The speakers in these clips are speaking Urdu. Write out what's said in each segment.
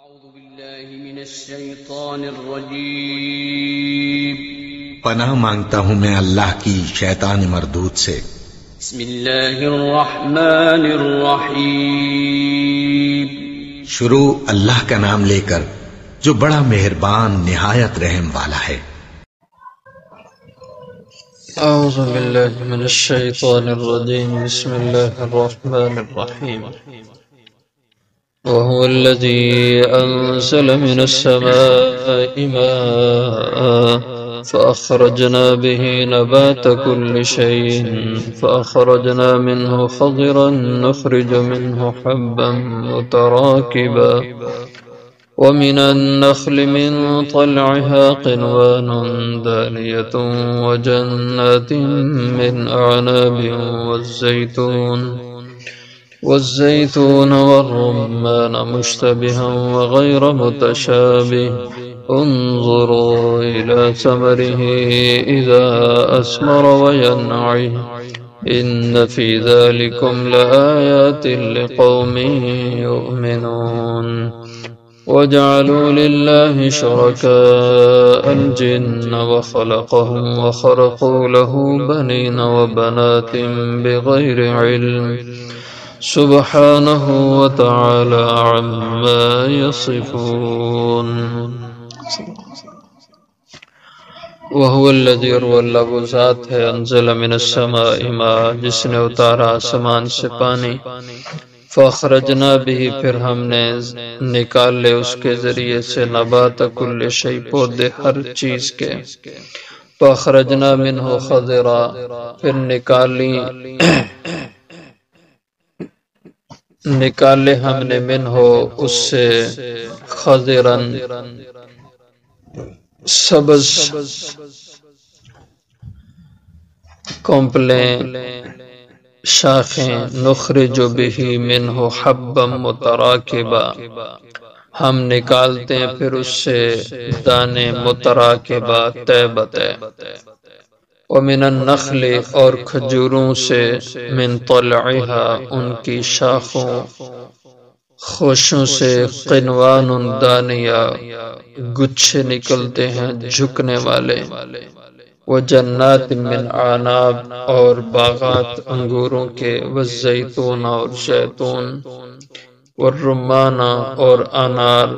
أعوذ بالله من الشيطان الرجيم پناہ مانگتا ہوں میں اللہ کی شیطان مردود سے۔ بسم الله الرحمن الرحيم شروع اللہ کا نام لے کر جو بڑا مہربان نہایت رحم والا ہے۔ أعوذ بالله من الشيطان الرجيم بسم الله الرحمن الرحيم وهو الذي أنزل من السماء ماء فأخرجنا به نبات كل شيء فأخرجنا منه خضرا نخرج منه حبا متراكبا ومن النخل من طلعها قنوان دانية وجنات من أعناب والزيتون والرمان مشتبها وغير متشابه انظروا إلى ثمره إذا أثمر وينعي إن في ذلكم لآيات لقوم يؤمنون وجعلوا لله شركاء الجن وخلقهم وخرقوا له بنين وبنات بغير علم سبحانه وتعالى عما يصفون وهو الذي اللہ وہ ذات ہے انزل من السماء ماء جس نے اتارا آسمان سے پانی فاخرجنا به پھر ہم نے نکال لے اس کے ذریعے سے نبات کل شیء پودے ہر چیز کے فاخرجنا منه خضرا پھر نکالے ہم نے منہ اس سے خضرن سبز کمپلیں شاخیں نخرج به منہ حبا متراکبا ہم نکالتے ہیں پھر اس سے دانے متراکبا طے بطے ومن النخل اور کھجوروں سے من طلعها ان کی شاخوں خوشوں سے قنوان دانیہ گچھے نکلتے ہیں جھکنے والے وجنات من اعناب اور باغات انگوروں کے والزیتون اور زیتون والرمان اور انار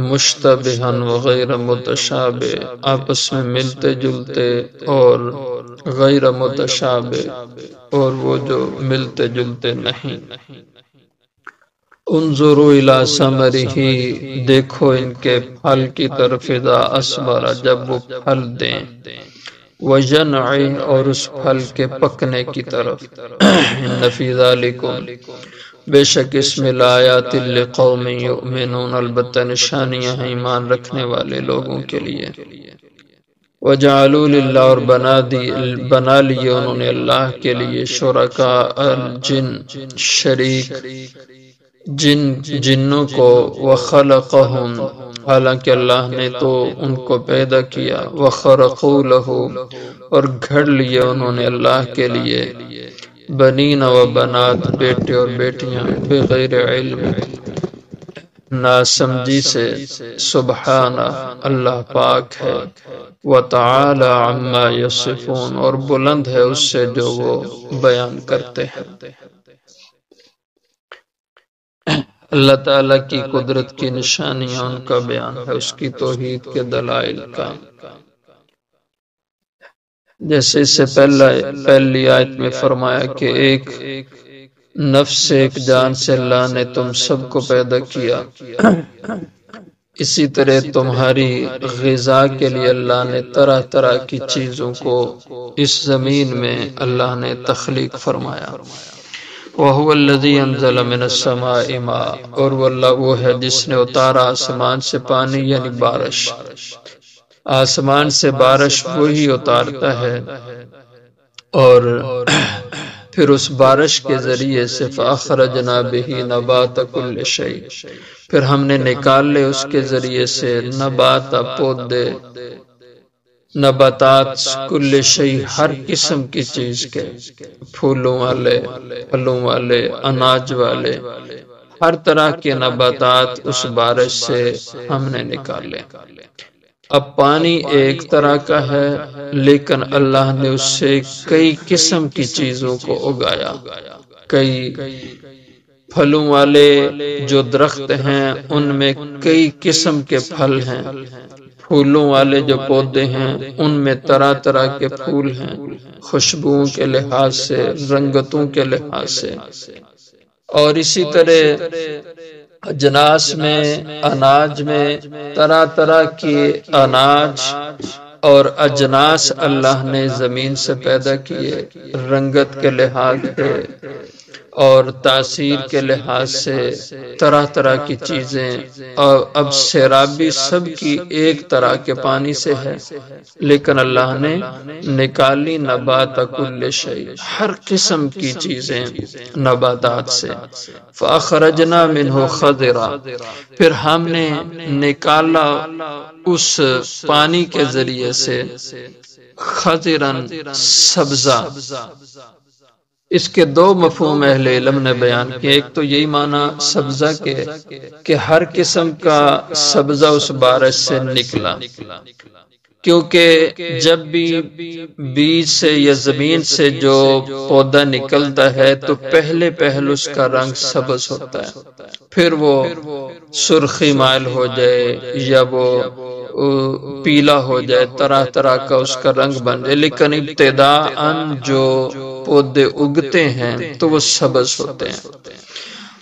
مشتبہن وغیر متشابہ آپس میں ملتے جلتے اور غیر متشابہ اور وہ جو ملتے جلتے نہیں انظروا الی ثمرہ دیکھو ان کے پھل کی طرف اذا اثمر جب وہ پھل دیں وَيَنْعِ اور اس پھل کے پکنے کی طرف ان فی ذالکم بے شک اس میں لآیات لقوم یؤمنون البتہ نشانیاں ہیں ایمان رکھنے والے لوگوں کے لیے وَجَعَلُوا لِلَّهِ اور بنا لیے انہوں نے اللہ کے لیے شرکاء الجن شریک جنوں کو وخلقہم حالانکہ اللہ نے تو ان کو پیدا کیا وخرقوا لہ اور گھڑ لیے انہوں نے اللہ کے لیے بنین و بنات بیٹے اور بیٹیاں بغیر علم ناسمجھی سے سبحانہ اللہ پاک ہے وتعالی عما یصفون اور بلند ہے اس سے جو وہ بیان کرتے ہیں۔ اللہ تعالیٰ کی قدرت کی نشانیاں ان کا بیان ہے، اس کی توحید کے دلائل کا، جیسے اس سے پہلی آیت میں فرمایا کہ ایک نفس سے ایک جان سے اللہ نے تم سب کو پیدا کیا، اسی طرح تمہاری غذا کے لیے اللہ نے طرح طرح کی چیزوں کو اس زمین میں اللہ نے تخلیق فرمایا۔ وَهُوَ الَّذِي أَنزَلَ مِنَ السَّمَاءِ مَاءً اور وہ اللہ وہ ہے جس نے اتارا آسمان سے پانی یعنی بارش، آسمان سے بارش وہی اتارتا ہے اور پھر اس بارش کے ذریعے سے فَأَخْرَجْنَا بِهِ نَبَاتَ كُلِّ شَيْءٍ پھر ہم نے نکال لے اس کے ذریعے سے نبات پودے نباتات کل شیء ہر قسم کی چیز کے، پھولوں والے، پھلوں والے، اناج والے، ہر طرح کے نباتات اس بارش سے ہم نے نکالے۔ اب پانی ایک طرح کا ہے، لیکن اللہ نے اس سے کئی قسم کی چیزوں کو اگایا۔ کئی پھلوں والے جو درخت ہیں ان میں کئی قسم کے پھل ہیں، پھولوں والے جو پودے ہیں ان میں طرح طرح کے پھول ہیں، خوشبوؤں کے لحاظ سے، رنگتوں کے لحاظ سے، اور اسی طرح اجناس میں، اناج میں طرح طرح کے اناج اور اجناس اللہ نے زمین سے پیدا کیے، رنگت کے لحاظ سے اور تاثیر کے لحاظ سے طرح طرح کی چیزیں، اور اب سیرابی سب کی ایک طرح کے پانی سے ہے، لیکن اللہ نے نکالی نبات کل شیء، ہر قسم کی چیزیں نباتات سے۔ فاخرجنا منہ خضرا، پھر ہم نے نکالا اس پانی کے ذریعے سے خضرن سبزہ۔ اس کے دو مفہوم اہل علم نے بیان کیے، ایک تو یہی معنی سبزہ کے کہ ہر قسم کا سبزہ اس بارش سے نکلا، کیونکہ جب بھی بیج سے یا زمین سے جو پودا نکلتا ہے تو پہلے اس کا رنگ سبز ہوتا ہے، پھر وہ سرخی مائل ہو جائے یا وہ پیلا ہو جائے، طرح طرح کا اس کا رنگ بن جائے، لیکن ابتداءً جو پودے اگتے ہیں تو وہ سبز ہوتے ہیں۔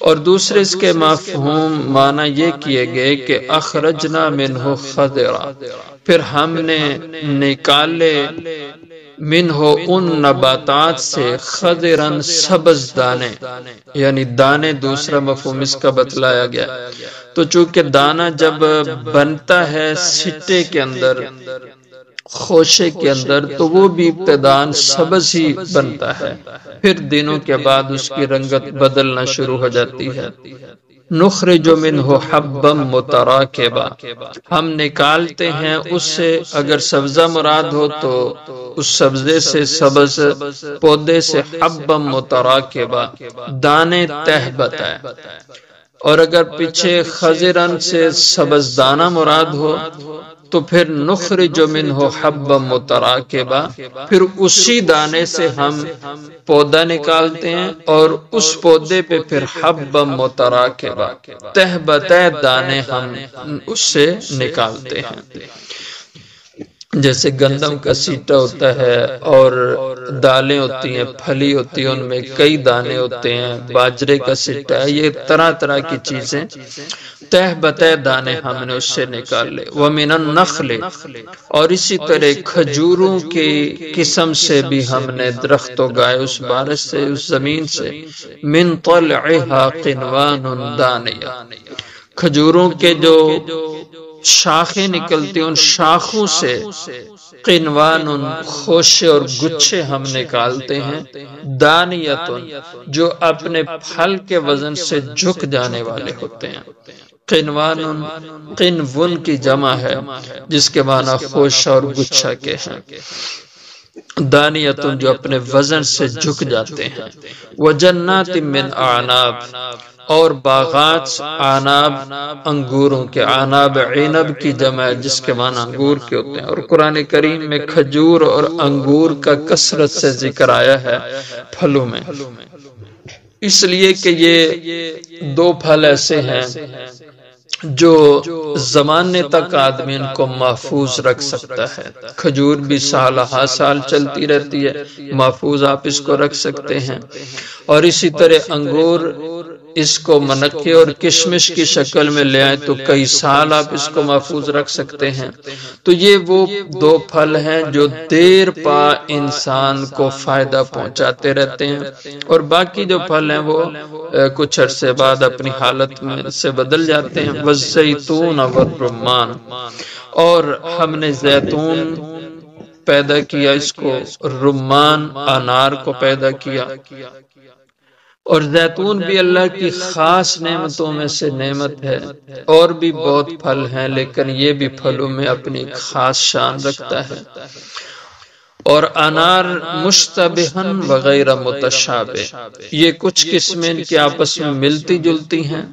اور دوسرے اس کے مفہوم معنی یہ کیے گئے کہ اخرجنا منہ خضرا، پھر ہم نے نکالے منہ ان نباتات سے خضرن سبز دانے، یعنی دانے دوسرا مفہوم اس کا بتلایا گیا۔ تو چونکہ دانہ جب بنتا ہے سٹے کے اندر، خوشے کے اندر، تو وہ بھی ابتداءً سبز ہی بنتا ہے، پھر دنوں کے بعد اس کی رنگت بدلنا شروع ہو جاتی ہے۔ نخرج منہ حبا متراکبا، ہم نکالتے ہیں اس سے، اگر سبزہ مراد ہو تو اس سبزے سے، سبز پودے سے، حبا متراکبا دانے تہ بتائے، اور اگر پیچھے خضرن سے سبز دانہ مراد ہو تو پھر نخرج منہ حبا متراکبا، پھر اسی دانے سے ہم پودا نکالتے ہیں اور اس پودے پہ پھر حبا متراکبا تہ بتہ دانے ہم اس سے نکالتے ہیں۔ جیسے گندم کا سیٹا ہوتا ہے اور دالیں ہوتی ہیں، پھلی ہوتی ہیں، ان میں کئی دانے ہوتے ہیں، باجرے کا سیٹا ہے، یہ طرح طرح کی چیزیں تہ بتہ دانے ہم نے اس سے نکال لے۔ وَمِنَ النَّخْلِ، اور اسی طرح کھجوروں کی قسم سے بھی ہم نے درخت اگائے اس بارش سے، اس زمین سے، مِن طَلْعِهَا قِنْوَانٌ دَانِيَةٌ، کھجوروں کے جو شاخیں نکلتی، ان شاخوں سے قنوان خوشے اور گچھے ہم نکالتے ہیں، دانیتن جو اپنے پھل کے وزن سے جھک جانے والے ہوتے ہیں۔ قنوان قنون کی جمع ہے جس کے معنی خوشہ اور گچھا کے ہیں، دانیتن جو اپنے وزن سے جھک جاتے ہیں۔ وجنات من اعناب، اور باغات عناب انگوروں کے، عناب عنب کی جمع ہے جس کے معنی انگور کے ہوتے ہیں۔ اور قرآن کریم میں کھجور اور انگور کا کثرت سے ذکر آیا ہے پھلوں میں، اس لیے کہ یہ دو پھل ایسے ہیں جو زمانے تک آدمی ان کو محفوظ رکھ سکتا ہے۔ کھجور بھی سال ہا سال چلتی رہتی ہے، محفوظ آپ اس کو رکھ سکتے ہیں، اور اسی طرح انگور اس کو منقے اور کشمش کی شکل میں لے آئے تو کئی سال آپ اس کو محفوظ رکھ سکتے ہیں۔ تو یہ وہ دو پھل ہیں جو دیر پا انسان کو فائدہ پہنچاتے رہتے ہیں، اور باقی جو پھل ہیں وہ کچھ عرصے بعد اپنی حالت میں سے بدل جاتے ہیں۔ والزیتون والرمان، اور ہم نے زیتون پیدا کیا، اس کو رمان انار کو پیدا کیا، اور زیتون بھی اللہ کی خاص نعمتوں میں سے نعمت ہے، اور بھی بہت پھل ہیں لیکن یہ بھی پھلوں میں اپنی خاص شان رکھتا ہے۔ اور انار مشتبہن وغیرہ متشابہ، یہ کچھ قسمیں ان کی آپس میں ملتی جلتی ہیں۔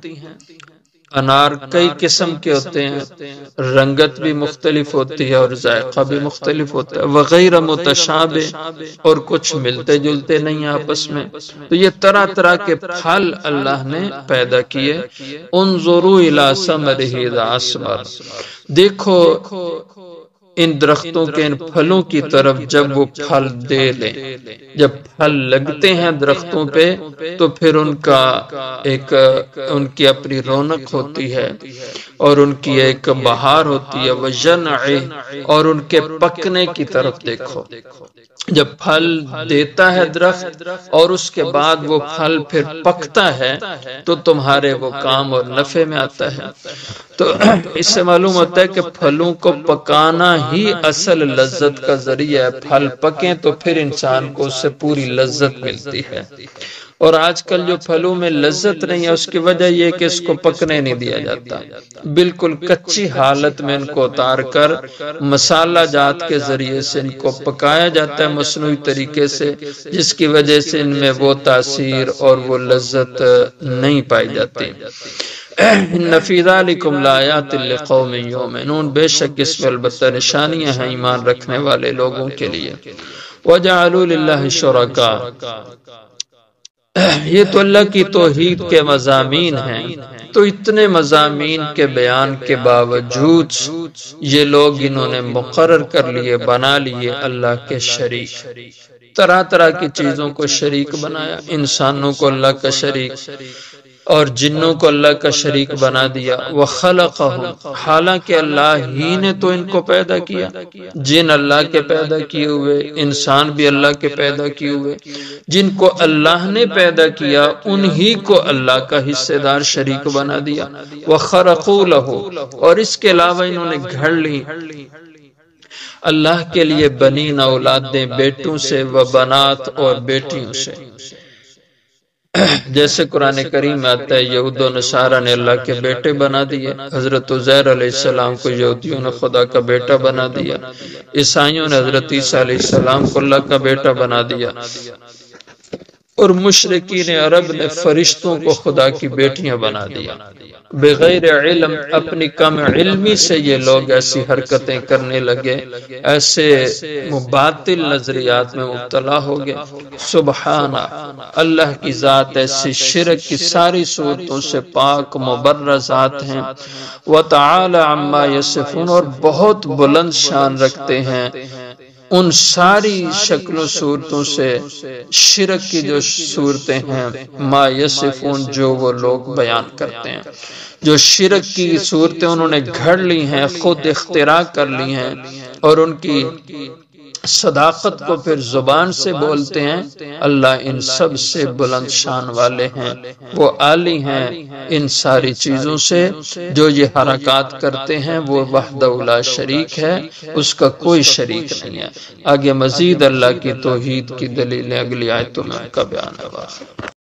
انار کئی قسم کے ہوتے ہیں، رنگت بھی مختلف ہوتی ہے اور ذائقہ بھی مختلف ہوتا ہے، وغیرہ متشابہ، اور کچھ ملتے جلتے نہیں ہیں آپس میں۔ تو یہ طرح طرح کے پھل اللہ نے پیدا کیے۔ انظروا الی ثمرہ اذا اثمر، دیکھو ان درختوں کے ان پھلوں کی طرف جب وہ پھل دے لیں۔ جب پھل لگتے ہیں درختوں پہ تو پھر ان کی اپنی رونق ہوتی ہے اور ان کی ایک بہار ہوتی ہے، وجنع، اور ان کے پکنے کی طرف دیکھو۔ جب پھل دیتا ہے درخت اور اس کے بعد وہ پھل پھر پکتا ہے تو تمہارے وہ کام اور نفع میں آتا ہے۔ تو اس سے معلوم ہوتا ہے کہ پھلوں کو پکانا ہی اصل لذت کا ذریعہ ہے۔ پھل پکیں تو پھر انسان کو اس سے پوری لذت ملتی ہے۔ اور آج کل جو پھلوں میں لذت نہیں ہے اس کی وجہ یہ کہ اس کو پکنے نہیں دیا جاتا، بالکل کچی حالت میں ان کو اتار کر مسالہ جات کے ذریعے سے ان کو پکایا جاتا ہے مصنوعی طریقے سے، جس کی وجہ سے ان میں وہ تاثیر اور وہ لذت نہیں پائی جاتی۔ ان فی ذالکم لآیات لقوم یؤمنون، بے شک اس میں البتہ نشانیاں ہیں ایمان رکھنے والے لوگوں کے لیے۔ وجعلوا للہ شرکاء، یہ تو اللہ کی توحید کے مضامین ہیں۔ تو اتنے مضامین کے بیان کے باوجود یہ لوگ انہوں نے مقرر کر لیے، بنا لیے اللہ کے شریک، طرح طرح کی چیزوں کو شریک بنایا، انسانوں کو اللہ کا شریک اور جنوں کو اللہ کا شریک بنا دیا۔ وَخَلَقَهُمْ، حالانکہ اللہ ہی نے تو ان کو پیدا کیا، جن اللہ کے پیدا کیے ہوئے، انسان بھی اللہ کے پیدا کیے ہوئے، جن کو اللہ نے پیدا کیا انہی کو اللہ کا حصے دار شریک بنا دیا۔ وَخَرَقُوا لَهُ، اور اس کے علاوہ انہوں نے گھڑ لی اللہ کے لیے بنین اولادیں، بیٹوں سے، وبنات، اور بیٹیوں سے۔ جیسے قرآن کریم میں آتا ہے یہود و نصارہ نے اللہ کے بیٹے بنا دیے، حضرت عزیر علیہ السلام کو یہودیوں نے خدا کا بیٹا بنا دیا، عیسائیوں نے حضرت عیسیٰ علیہ السلام کو اللہ کا بیٹا بنا دیا، اور مشرکین عرب نے فرشتوں کو خدا کی بیٹیاں بنا دیا۔ بغیر علم، اپنی کم علمی سے یہ لوگ ایسی حرکتیں کرنے لگے، ایسے باطل نظریات میں مبتلا ہو گئے۔ سبحانہ، اللہ کی ذات ایسی شرک کی ساری صورتوں سے پاک مبرہ ذات ہیں۔ وتعالی عما یصفون، اور بہت بلند شان رکھتے ہیں ان ساری شکل و صورتوں سے، شرک کی جو صورتیں ہیں، ما یصفون، جو وہ لوگ بیان کرتے ہیں، جو شرک کی صورتیں انہوں نے گھڑ لی ہیں، خود اختراع کر لی ہیں، اور ان کی صداقت کو پھر زبان سے بولتے ہیں۔ اللہ ان سب سے بلند شان والے ہیں، وہ عالی ہیں ان ساری چیزوں سے۔ جو یہ حرکات کرتے ہیں وہ وحدہ لا شریک ہے، اس کا کوئی شریک نہیں ہے۔ آگے مزید اللہ کی توحید کی دلیلیں اگلی آیتوں میں ان کا بیان ہے۔